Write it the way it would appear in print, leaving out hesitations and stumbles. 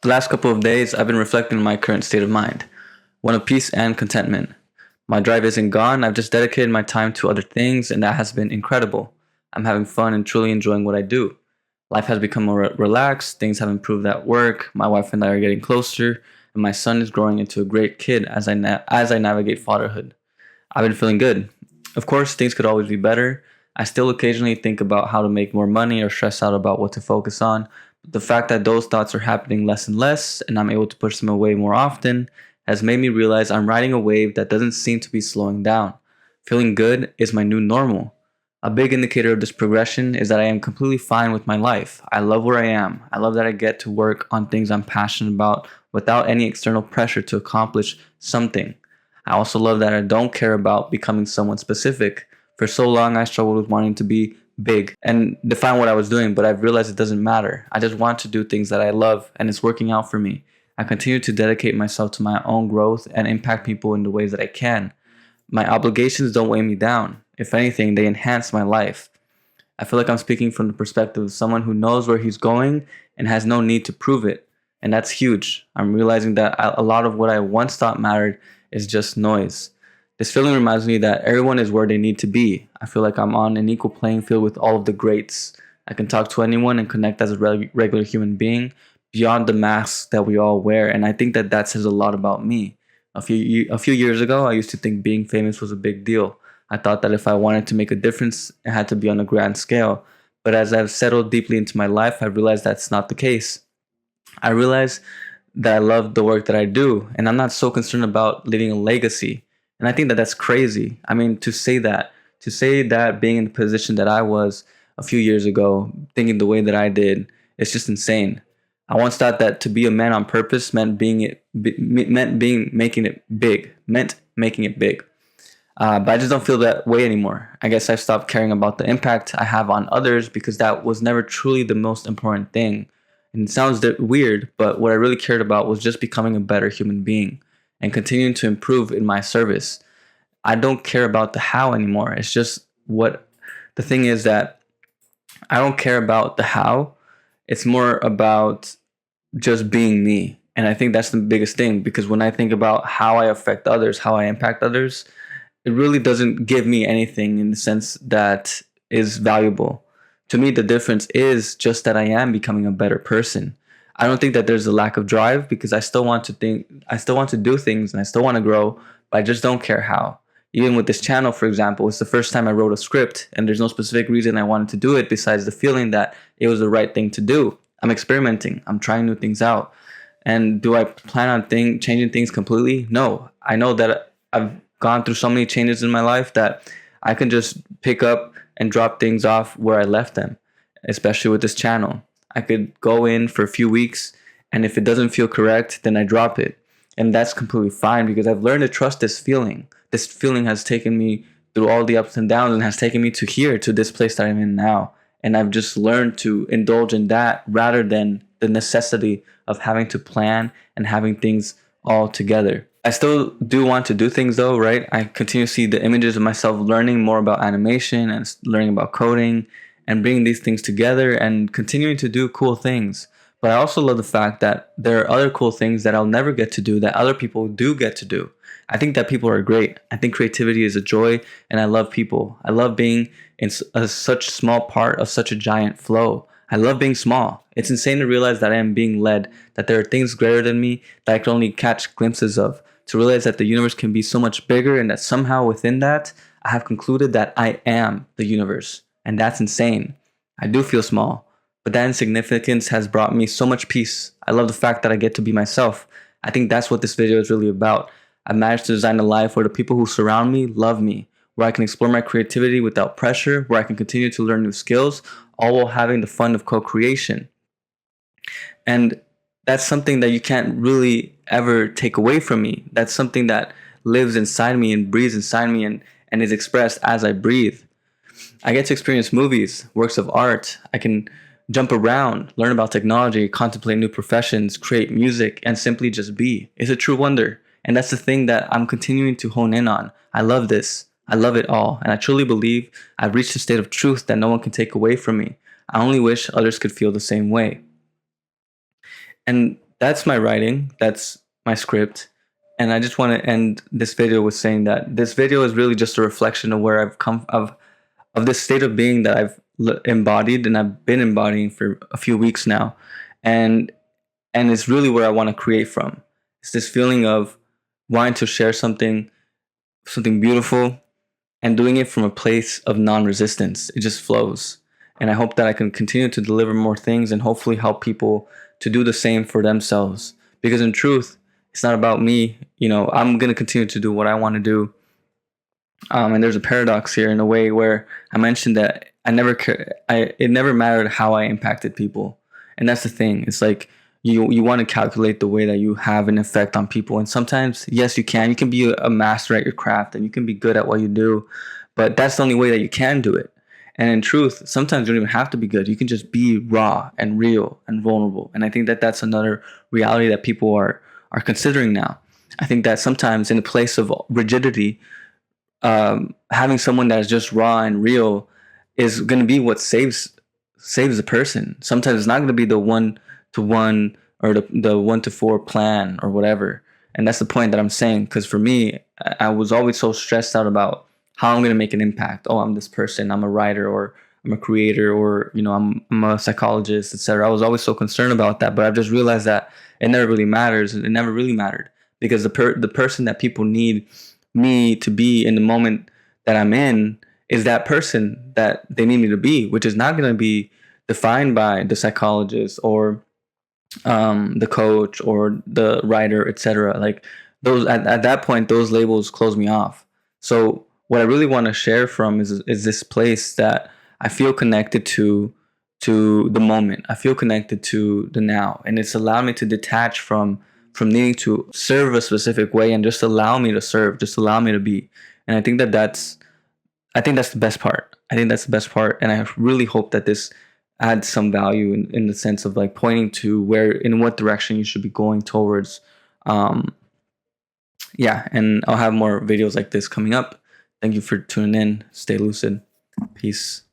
The last couple of days, I've been reflecting on my current state of mind, one of peace and contentment. My drive isn't gone, I've just dedicated my time to other things, and that has been incredible. I'm having fun and truly enjoying what I do. Life has become more relaxed, things have improved at work, my wife and I are getting closer, and my son is growing into a great kid as I navigate fatherhood. I've been feeling good. Of course, things could always be better. I still occasionally think about how to make more money or stress out about what to focus on. But the fact that those thoughts are happening less and less, and I'm able to push them away more often, has made me realize I'm riding a wave that doesn't seem to be slowing down. Feeling good is my new normal. A big indicator of this progression is that I am completely fine with my life. I love where I am. I love that I get to work on things I'm passionate about without any external pressure to accomplish something. I also love that I don't care about becoming someone specific. For so long, I struggled with wanting to be big and define what I was doing, but I've realized it doesn't matter. I just want to do things that I love, and it's working out for me. I continue to dedicate myself to my own growth and impact people in the ways that I can. My obligations don't weigh me down. If anything, they enhance my life. I feel like I'm speaking from the perspective of someone who knows where he's going and has no need to prove it. And that's huge. I'm realizing that a lot of what I once thought mattered is just noise. This feeling reminds me that everyone is where they need to be. I feel like I'm on an equal playing field with all of the greats. I can talk to anyone and connect as a regular human being beyond the masks that we all wear. And I think that that says a lot about me. A few years ago, I used to think being famous was a big deal. I thought that if I wanted to make a difference, it had to be on a grand scale. But as I've settled deeply into my life, I realized that's not the case. I realize that I love the work that I do, and I'm not so concerned about leaving a legacy. And I think that that's crazy. I mean, to say that being in the position that I was a few years ago, thinking the way that I did, it's just insane. I once thought that to be a man on purpose meant making it big. But I just don't feel that way anymore. I guess I've stopped caring about the impact I have on others because that was never truly the most important thing. And it sounds weird, but what I really cared about was just becoming a better human being and continuing to improve in my service. I don't care about the how anymore. It's just what the thing is that I don't care about the how. It's more about just being me. And I think that's the biggest thing because when I think about how I affect others, how I impact others, it really doesn't give me anything in the sense that is valuable. To me, the difference is just that I am becoming a better person. I don't think that there's a lack of drive because I still want to do things and I still want to grow, but I just don't care how. Even with this channel, for example, it's the first time I wrote a script and there's no specific reason I wanted to do it besides the feeling that it was the right thing to do. I'm experimenting. I'm trying new things out. And do I plan on changing things completely? No. I know that I've gone through so many changes in my life that I can just pick up and drop things off where I left them, especially with this channel. I could go in for a few weeks, and if it doesn't feel correct, then I drop it. And that's completely fine because I've learned to trust this feeling. This feeling has taken me through all the ups and downs and has taken me to here, to this place that I'm in now. And I've just learned to indulge in that rather than the necessity of having to plan and having things all together. I still do want to do things though, right? I continue to see the images of myself learning more about animation and learning about coding and bringing these things together and continuing to do cool things. But I also love the fact that there are other cool things that I'll never get to do that other people do get to do. I think that people are great. I think creativity is a joy and I love people. I love being in such small part of such a giant flow. I love being small. It's insane to realize that I am being led, that there are things greater than me that I can only catch glimpses of. To realize that the universe can be so much bigger and that somehow within that, I have concluded that I am the universe. And that's insane. I do feel small, but that insignificance has brought me so much peace. I love the fact that I get to be myself. I think that's what this video is really about. I've managed to design a life where the people who surround me love me, where I can explore my creativity without pressure, where I can continue to learn new skills, all while having the fun of co-creation. And that's something that you can't really ever take away from me. That's something that lives inside me and breathes inside me and is expressed as I breathe. I get to experience movies, works of art. I can jump around, learn about technology, contemplate new professions, create music, and simply just be. It's a true wonder. And that's the thing that I'm continuing to hone in on. I love this. I love it all. And I truly believe I've reached a state of truth that no one can take away from me. I only wish others could feel the same way. And that's my writing. That's my script. And I just want to end this video with saying that this video is really just a reflection of where I've come of this state of being that I've embodied and I've been embodying for a few weeks now. And it's really where I want to create from. It's this feeling of wanting to share something beautiful and doing it from a place of non-resistance. It just flows. And I hope that I can continue to deliver more things and hopefully help people to do the same for themselves. Because in truth, it's not about me. You know, I'm going to continue to do what I want to do. And there's a paradox here in a way where I mentioned that it never mattered how I impacted people. And that's the thing. It's like you want to calculate the way that you have an effect on people. And sometimes, yes, you can be a master at your craft and you can be good at what you do, but that's the only way that you can do it. And in truth, sometimes you don't even have to be good. You can just be raw and real and vulnerable. And I think that that's another reality that people are considering now. I think that sometimes in a place of rigidity, having someone that is just raw and real is going to be what saves a person. Sometimes it's not going to be the 1-to-1 or the 1-to-4 plan or whatever. And that's the point that I'm saying. Because for me, I was always so stressed out about how I'm going to make an impact. Oh, I'm this person. I'm a writer, or I'm a creator, or I'm a psychologist, etc. I was always so concerned about that, but I've just realized that it never really matters. It never really mattered, because the person that people need me to be in the moment that I'm in is that person that they need me to be, which is not going to be defined by the psychologist or the coach or the writer, etc. Like those at that point, those labels close me off. So what I really want to share from is this place that I feel connected to the moment. I feel connected to the now, and it's allowed me to detach from needing to serve a specific way and just allow me to serve, just allow me to be. And I think that's the best part. I think that's the best part, and I really hope that this adds some value in the sense of like pointing to in what direction you should be going towards. Um, yeah, and I'll have more videos like this coming up. Thank you for tuning in. Stay lucid. Peace.